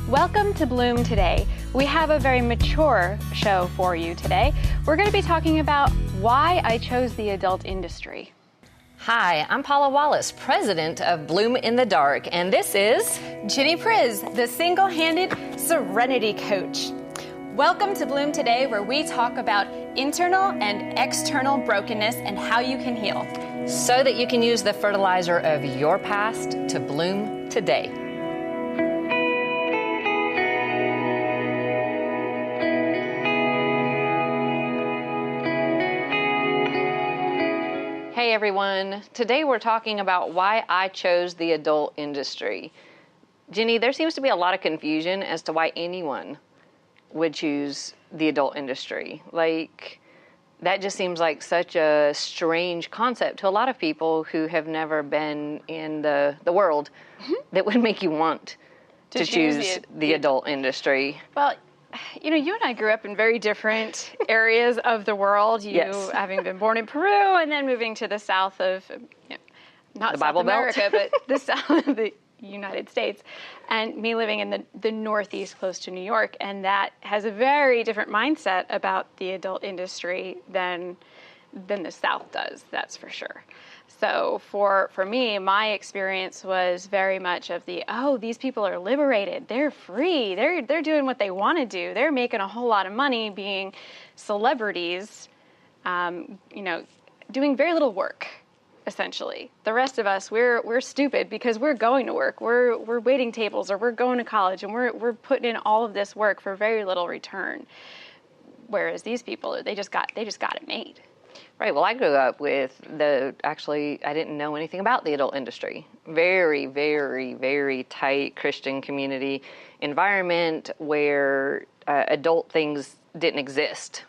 Welcome to Bloom Today. We have a very mature show for you today. We're going to be talking about why I chose the adult industry. Hi, I'm Paula Wallace, president of Bloom in the Dark, and this is Ginny Priz, the single-handed serenity coach. Welcome to Bloom Today, where we talk about internal and external brokenness and how you can heal, so that you can use the fertilizer of your past to bloom today. Hey everyone, today we're talking about why I chose the adult industry. Ginny, there seems to be a lot of confusion as to why anyone would choose the adult industry. Like, that just seems like such a strange concept to a lot of people who have never been in the world that would make you want to choose the adult industry. Well, you know, you and I grew up in very different areas of the world. You Yes. having been born in Peru and then moving to the south of, not The South Bible Belt. America, but the south of the United States, and me living in the Northeast close to New York. And that has a very different mindset about the adult industry than the South does, that's for sure. So for me, my experience was very much of these people are liberated. They're free. They're doing what they want to do. They're making a whole lot of money being celebrities, doing very little work, essentially. The rest of us, we're stupid because we're going to work. We're waiting tables, or we're going to college, and we're putting in all of this work for very little return. Whereas these people, they just got it made. Right. Well, I grew up with I didn't know anything about the adult industry. Very, very, very tight Christian community environment where adult things didn't exist.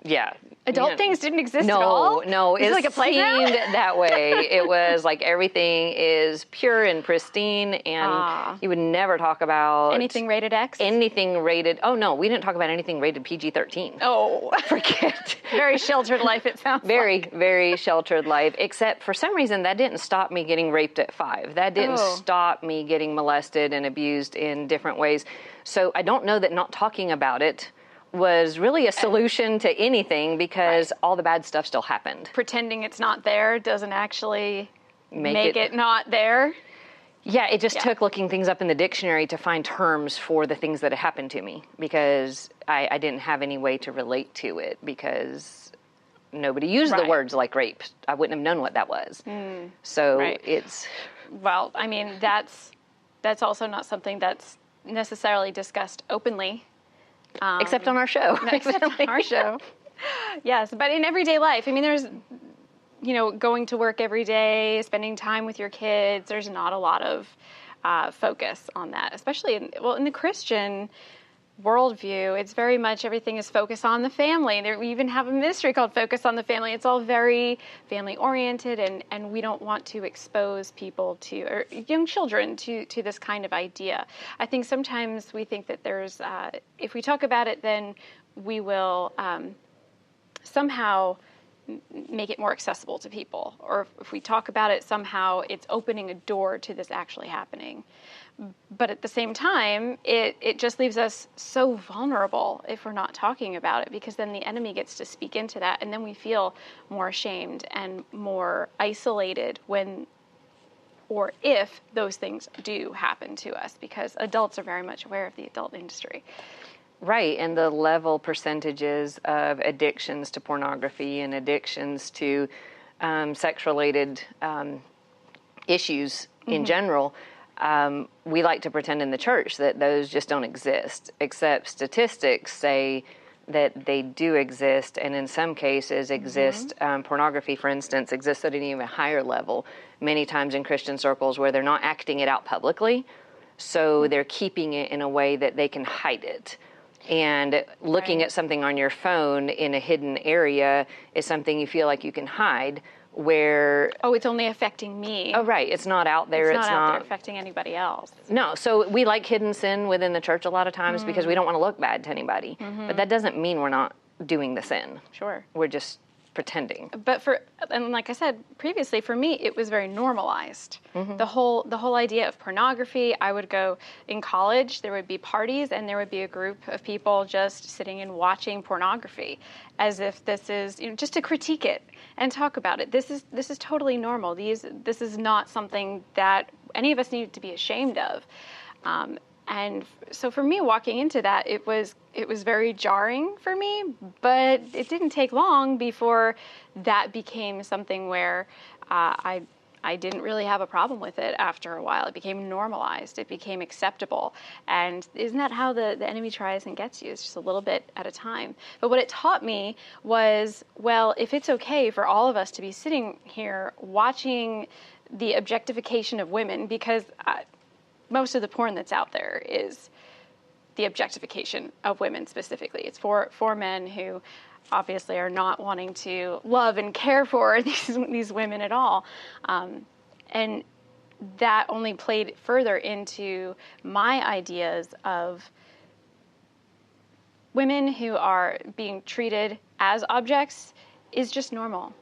Yeah. Adult things didn't exist at all? No, it like a playground? seemed that way. It was like everything is pure and pristine, and you would never talk about anything rated X? Anything rated, oh no, we didn't talk about anything rated PG-13. Oh. Forget. Very sheltered life, it sounds Very, like. very sheltered life, except for some reason that didn't stop me getting raped at 5. That didn't stop me getting molested and abused in different ways. So I don't know that not talking about it was really a solution to anything, because all the bad stuff still happened. Pretending it's not there doesn't actually make it not there. Yeah, it just took looking things up in the dictionary to find terms for the things that had happened to me, because I didn't have any way to relate to it, because nobody used the words like rape. I wouldn't have known what that was. So it's... Well, I mean, that's also not something that's necessarily discussed openly. Except on our show. Except on our show. Yes, but in everyday life, I mean, there's, going to work every day, spending time with your kids, there's not a lot of focus on that, especially in the Christian worldview. It's very much everything is focused on the family. We even have a ministry called Focus on the Family. It's all very family-oriented, and we don't want to expose people or young children to this kind of idea. I think sometimes we think that there's, if we talk about it, then we will somehow make it more accessible to people. Or if we talk about it, somehow it's opening a door to this actually happening. But at the same time, it just leaves us so vulnerable if we're not talking about it, because then the enemy gets to speak into that, and then we feel more ashamed and more isolated when or if those things do happen to us, because adults are very much aware of the adult industry. Right, and the level percentages of addictions to pornography and addictions to sex-related issues in general. We like to pretend in the church that those just don't exist, except statistics say that they do exist, and in some cases exist. Pornography, for instance, exists at an even higher level, many times in Christian circles where they're not acting it out publicly, so they're keeping it in a way that they can hide it. And looking at something on your phone in a hidden area is something you feel like you can hide, where... Oh, it's only affecting me. Oh, right. It's not out there. It's not out there affecting anybody else. No. So we like hidden sin within the church a lot of times because we don't want to look bad to anybody. But that doesn't mean we're not doing the sin. Sure. We're just pretending. But and like I said previously, for me, it was very normalized. The whole idea of pornography. I would go in college, there would be parties, and there would be a group of people just sitting and watching pornography, as if this is, just to critique it and talk about it. This is totally normal. This is not something that any of us need to be ashamed of. And so for me, walking into that, it was very jarring for me, but it didn't take long before that became something where I didn't really have a problem with it after a while. It became normalized. It became acceptable. And isn't that how the enemy tries and gets you? It's just a little bit at a time. But what it taught me was, well, if it's okay for all of us to be sitting here watching the objectification of women, because most of the porn that's out there is the objectification of women specifically. It's for men who obviously are not wanting to love and care for these women at all. And that only played further into my ideas of women who are being treated as objects is just normal.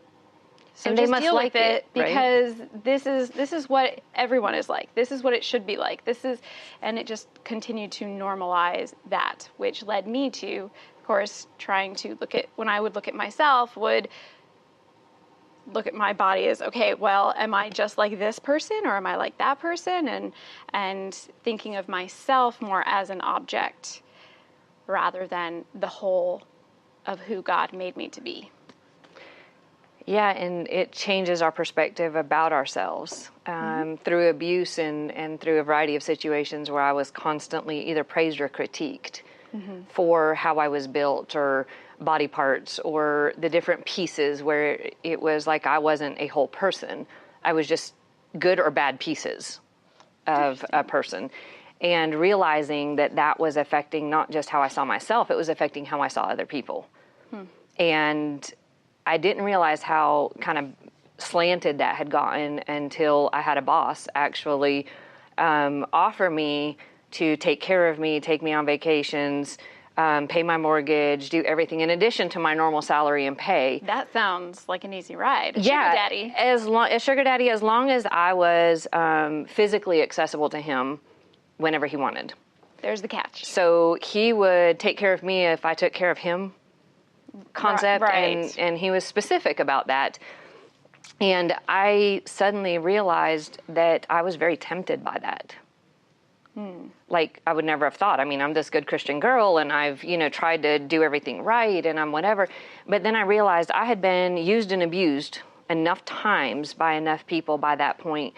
So and just they must deal like with it, because right? this is what everyone is like. This is what it should be like. And it just continued to normalize that, which led me to, of course, trying to when I would look at myself, would look at my body as, okay, well, am I just like this person or am I like that person? And thinking of myself more as an object rather than the whole of who God made me to be. Yeah, and it changes our perspective about ourselves through abuse and through a variety of situations where I was constantly either praised or critiqued for how I was built or body parts or the different pieces, where it was like I wasn't a whole person. I was just good or bad pieces of a person. And realizing that was affecting not just how I saw myself, it was affecting how I saw other people. And I didn't realize how kind of slanted that had gotten until I had a boss actually offer me to take care of me, take me on vacations, pay my mortgage, do everything in addition to my normal salary and pay. That sounds like an easy ride. Yeah, Sugar daddy. As sugar daddy, as long as I was physically accessible to him whenever he wanted. There's the catch. So he would take care of me if I took care of him. Concept, right. And he was specific about that. And I suddenly realized that I was very tempted by that. Like I would never have thought. I mean, I'm this good Christian girl and I've, tried to do everything right and I'm whatever. But then I realized I had been used and abused enough times by enough people by that point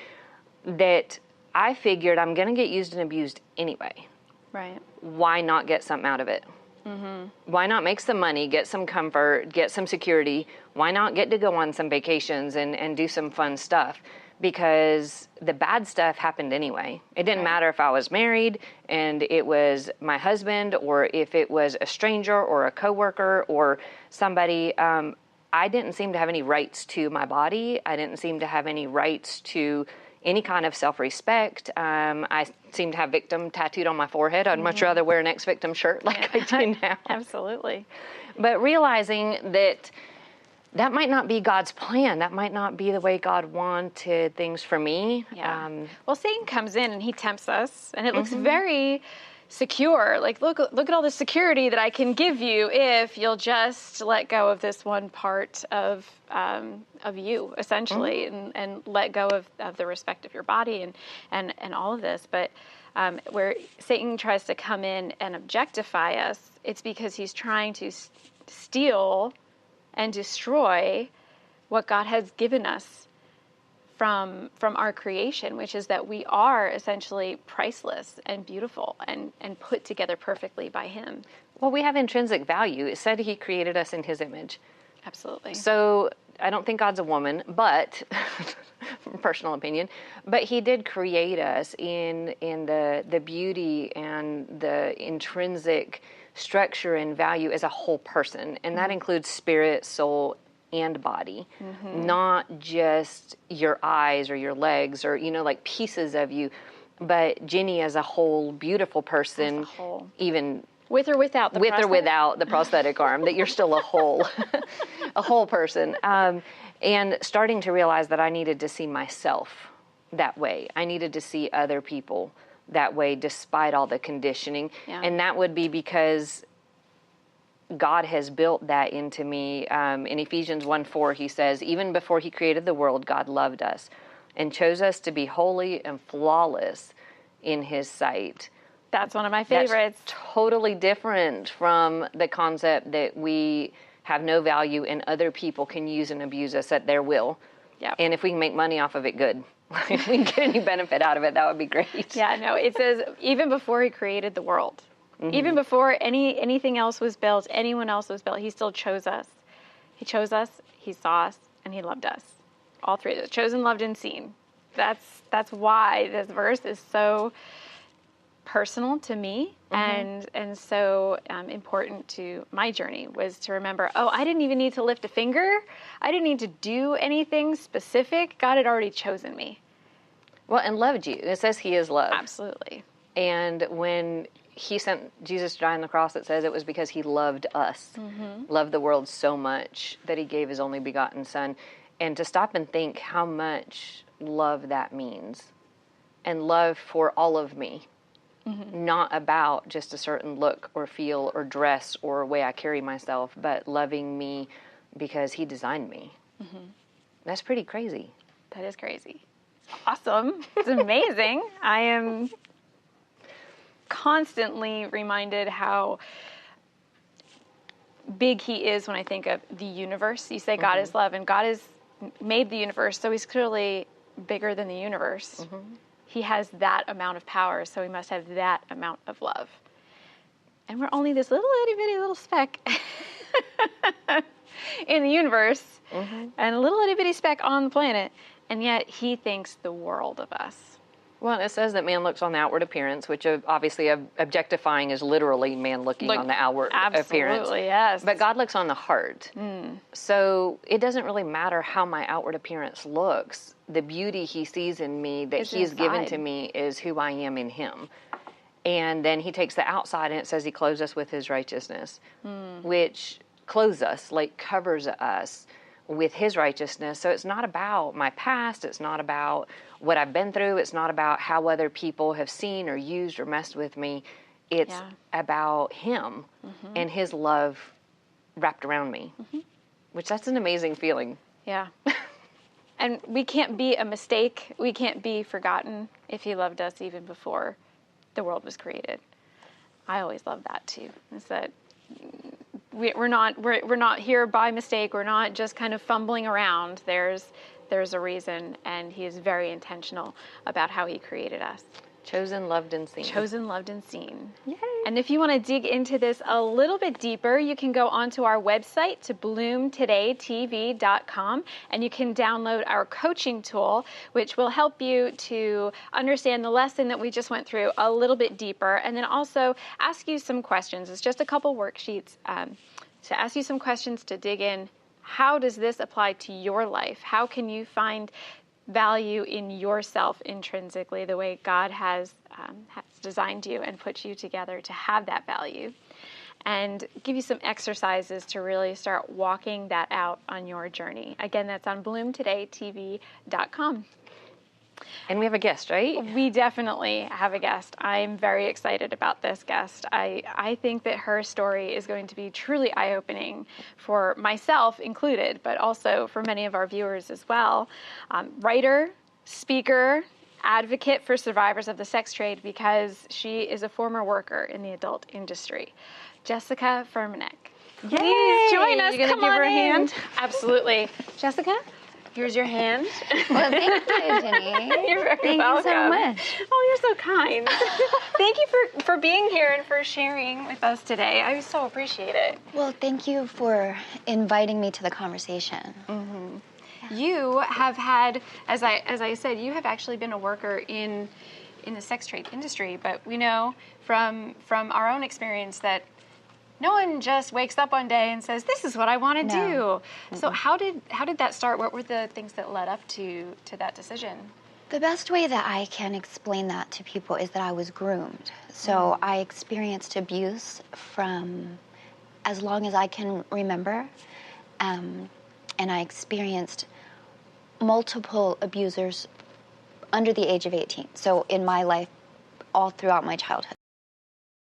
that I figured I'm going to get used and abused anyway. Right. Why not get something out of it? Why not make some money, get some comfort, get some security? Why not get to go on some vacations and do some fun stuff? Because the bad stuff happened anyway. It didn't matter if I was married and it was my husband, or if it was a stranger or a coworker or somebody. I didn't seem to have any rights to my body. I didn't seem to have any rights to any kind of self-respect. I seem to have victim tattooed on my forehead. I'd much rather wear an ex-victim shirt like I do now. Absolutely. But realizing that might not be God's plan. That might not be the way God wanted things for me. Yeah. Well, Satan comes in and he tempts us, and it looks very secure. Like, look at all the security that I can give you if you'll just let go of this one part of you, essentially, and let go of the respect of your body and all of this. But where Satan tries to come in and objectify us, it's because he's trying to steal and destroy what God has given us from our creation, which is that we are essentially priceless and beautiful and put together perfectly by him. Well, we have intrinsic value. It said he created us in his image. Absolutely. So I don't think God's a woman, but from personal opinion, but he did create us in the beauty and the intrinsic structure and value as a whole person. And that includes spirit, soul, and body, not just your eyes or your legs or, like pieces of you, but Ginny as a whole beautiful person, even with or without the prosthetic arm, that you're still a whole. a whole person. And starting to realize that I needed to see myself that way. I needed to see other people that way despite all the conditioning. Yeah. And that would be because God has built that into me. In Ephesians 1:4, he says, even before he created the world, God loved us and chose us to be holy and flawless in his sight. That's one of my favorites. That's totally different from the concept that we have no value and other people can use and abuse us at their will. Yeah. And if we can make money off of it, good. If we can get any benefit out of it, that would be great. Yeah, no, it says even before he created the world, even before anything else was built, anyone else was built, he still chose us. He chose us, he saw us, and he loved us. All three of those, chosen, loved, and seen. That's why this verse is so personal to me and so important to my journey, was to remember, I didn't even need to lift a finger. I didn't need to do anything specific. God had already chosen me. Well, and loved you. It says he is love. Absolutely. And when he sent Jesus to die on the cross, it says it was because he loved us, loved the world so much that he gave his only begotten son. And to stop and think how much love that means, and love for all of me. Not about just a certain look or feel or dress or way I carry myself, but loving me because he designed me. That's pretty crazy. That is crazy. It's awesome. It's amazing. I am constantly reminded how big he is when I think of the universe. You say God is love, and God has made the universe, so he's clearly bigger than the universe. He has that amount of power, so he must have that amount of love. And we're only this little itty bitty little speck in the universe, and a little itty bitty speck on the planet, and yet he thinks the world of us. Well, it says that man looks on the outward appearance, which obviously objectifying is literally man looking on the outward appearance. Absolutely, yes. But God looks on the heart. So it doesn't really matter how my outward appearance looks. The beauty he sees in me that he has given to me is who I am in him. And then he takes the outside, and it says he clothes us with his righteousness, which clothes us, like covers us with his righteousness. So it's not about my past. It's not about what I've been through. It's not about how other people have seen or used or messed with me. It's about him and his love wrapped around me, which that's an amazing feeling. Yeah. And we can't be a mistake. We can't be forgotten if he loved us even before the world was created. I always love that too. Is that we're not here by mistake. We're not just kind of fumbling around. There's a reason, and he is very intentional about how he created us. Chosen, loved, and seen. Chosen, loved, and seen. Yay. And if you want to dig into this a little bit deeper, you can go onto our website to bloomtodaytv.com, and you can download our coaching tool, which will help you to understand the lesson that we just went through a little bit deeper, and then also ask you some questions. It's just a couple worksheets to ask you some questions to dig in. How does this apply to your life? How can you find value in yourself intrinsically, the way God has designed you and put you together to have that value, and give you some exercises to really start walking that out on your journey. Again, that's on bloomtodaytv.com. And we have a guest, right? We definitely have a guest. I'm very excited about this guest. I think that her story is going to be truly eye-opening for myself included, but also for many of our viewers as well. Writer, speaker, advocate for survivors of the sex trade, because she is a former worker in the adult industry. Jessika Fuhrmaneck. Please join us. You're going to give her a hand? Absolutely. Jessika? Here's your hand. Well, thank you, Ginny. You're very Thank welcome. you so much. Oh, you're so kind. Thank you for being here and for sharing with us today. I so appreciate it. Well, thank you for inviting me to the conversation. You have had, as I said, you have actually been a worker in the sex trade industry, but we know from our own experience that no one just wakes up one day and says, "This is what I want to do." So how did that start? What were the things that led up to that decision? The best way that I can explain that to people is that I was groomed. So I experienced abuse from as long as I can remember. and I experienced multiple abusers under the age of 18. So in my life, all throughout my childhood.